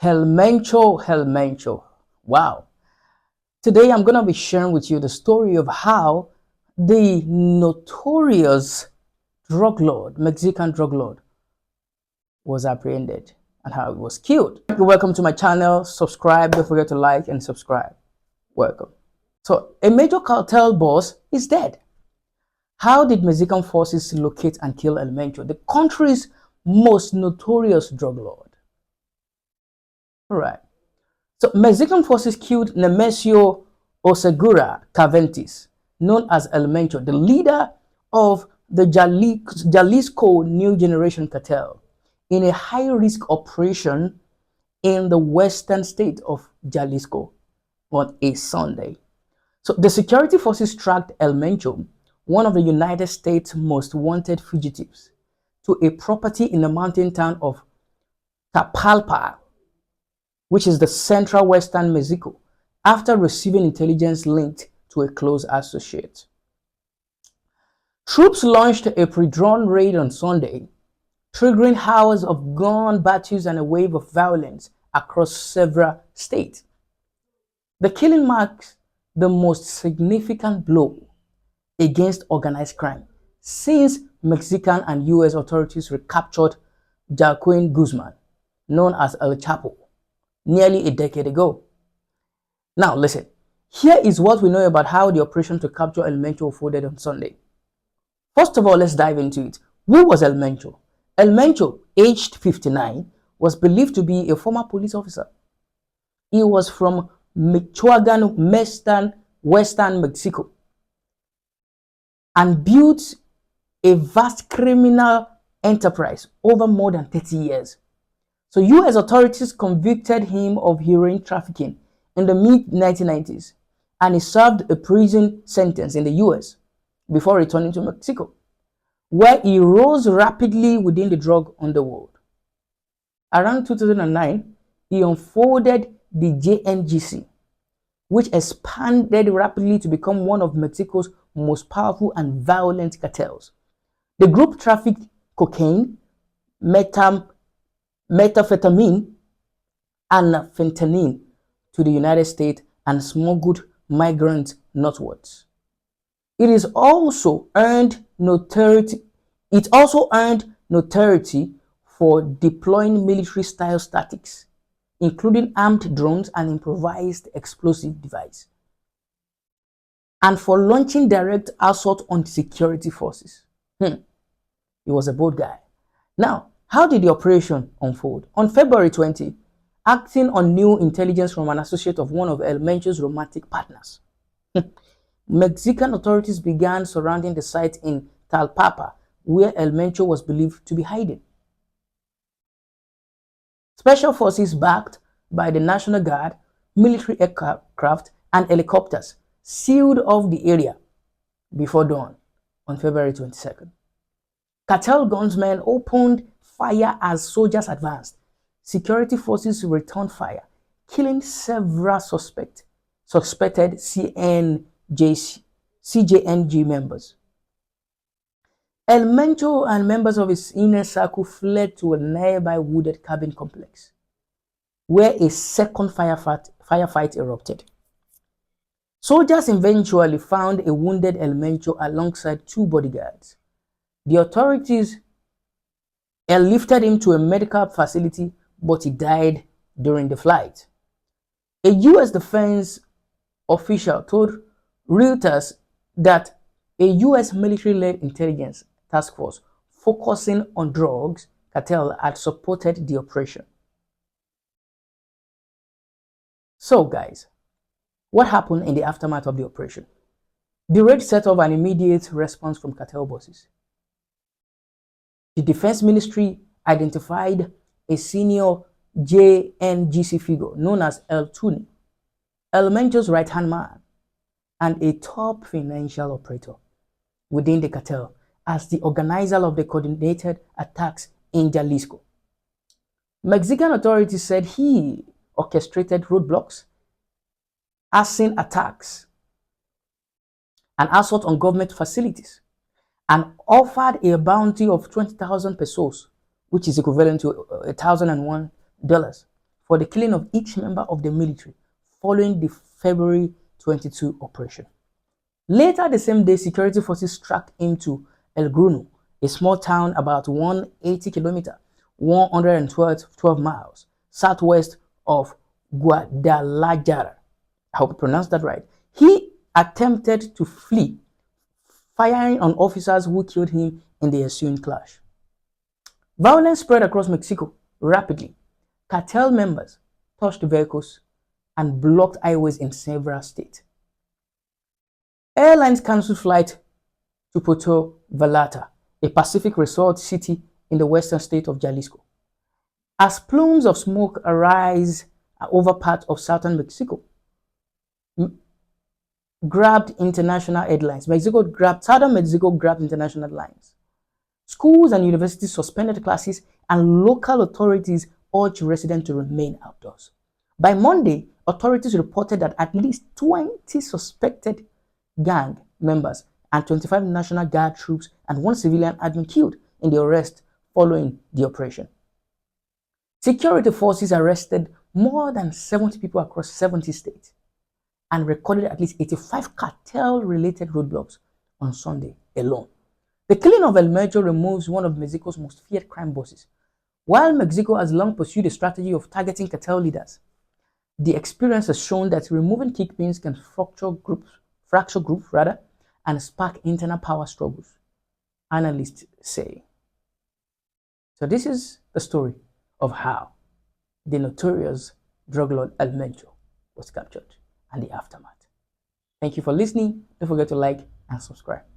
Mencho. Wow. Today I'm going to be sharing with you the story of how the notorious Mexican drug lord, was apprehended and how he was killed. Welcome to my channel. Subscribe. Don't forget to like and subscribe. Welcome. So, a major cartel boss is dead. How did Mexican forces locate and kill El Mencho, the country's most notorious drug lord? All right. So Mexican forces killed Nemesio Oseguera Cervantes, known as El Mencho, the leader of the Jalisco New Generation Cartel, in a high-risk operation in the western state of Jalisco on a Sunday. So the security forces tracked El Mencho, one of the United States' most wanted fugitives, to a property in the mountain town of Tapalpa, which is the central western Mexico, after receiving intelligence linked to a close associate. Troops launched a pre-drawn raid on Sunday, triggering hours of gun battles and a wave of violence across several states. The killing marks the most significant blow against organized crime since Mexican and U.S. authorities recaptured Joaquin Guzman, known as El Chapo, nearly a decade ago. Now listen, here is what we know about how the operation to capture El Mencho unfolded on Sunday. First of all, let's dive into it. Who was El Mencho? El Mencho, aged 59, was believed to be a former police officer. He was from Michoacan, western Mexico, and built a vast criminal enterprise over more than 30 years. So U.S. authorities convicted him of heroin trafficking in the mid-1990s, and he served a prison sentence in the U.S. before returning to Mexico, where he rose rapidly within the drug underworld. Around 2009, he unfolded the CJNG, which expanded rapidly to become one of Mexico's most powerful and violent cartels. The group trafficked cocaine, methamphetamine, and fentanyl to the United States and smuggled migrants northwards. It also earned notoriety for deploying military-style tactics, including armed drones and improvised explosive devices, and for launching direct assault on security forces. He was a bold guy. Now, how did the operation unfold? On February 20, acting on new intelligence from an associate of one of El Mencho's romantic partners, Mexican authorities began surrounding the site in Talpapa, where El Mencho was believed to be hiding. Special forces backed by the National Guard, military aircraft, and helicopters sealed off the area before dawn on February 22nd. Cartel gunsmen opened fire as soldiers advanced. Security forces returned fire, killing several suspected CJNG members. El Mencho and members of his inner circle fled to a nearby wooded cabin complex, where a second firefight erupted. Soldiers eventually found a wounded El Mencho alongside two bodyguards. The authorities airlifted him to a medical facility, but he died during the flight. A U.S. defense official told Reuters that a U.S. military-led intelligence task force focusing on drugs cartel had supported the operation. So guys, what happened in the aftermath of the operation? The raid set off an immediate response from cartel bosses. The Defense Ministry identified a senior JNGC figure known as El Tuni, El Mencho's right-hand man, and a top financial operator within the cartel as the organizer of the coordinated attacks in Jalisco. Mexican authorities said he orchestrated roadblocks, arson attacks, and assault on government facilities, and offered a bounty of 20,000 pesos, which is equivalent to $1,001, for the killing of each member of the military following the February 22 operation. Later the same day, security forces tracked him to El Gruno, a small town about 180 kilometers, 112 miles southwest of Guadalajara. I hope I pronounced that right. He attempted to flee, firing on officers who killed him in the ensuing clash. Violence spread across Mexico rapidly. Cartel members touched vehicles and blocked highways in several states. Airlines canceled flights to Puerto Vallarta, a Pacific resort city in the western state of Jalisco. As plumes of smoke arise over parts of southern Mexico, grabbed international headlines. Southern Mexico grabbed international lines. Schools and universities suspended classes, and local authorities urged residents to remain outdoors. By Monday, authorities reported that at least 20 suspected gang members and 25 National Guard troops and one civilian had been killed in the arrest following the operation. Security forces arrested more than 70 people across 70 states and recorded at least 85 cartel-related roadblocks on Sunday alone. The killing of El Mencho removes one of Mexico's most feared crime bosses. While Mexico has long pursued a strategy of targeting cartel leaders, the experience has shown that removing kingpins can fracture groups and spark internal power struggles, analysts say. So this is the story of how the notorious drug lord El Mencho was captured and the aftermath. Thank you for listening. Don't forget to like and subscribe.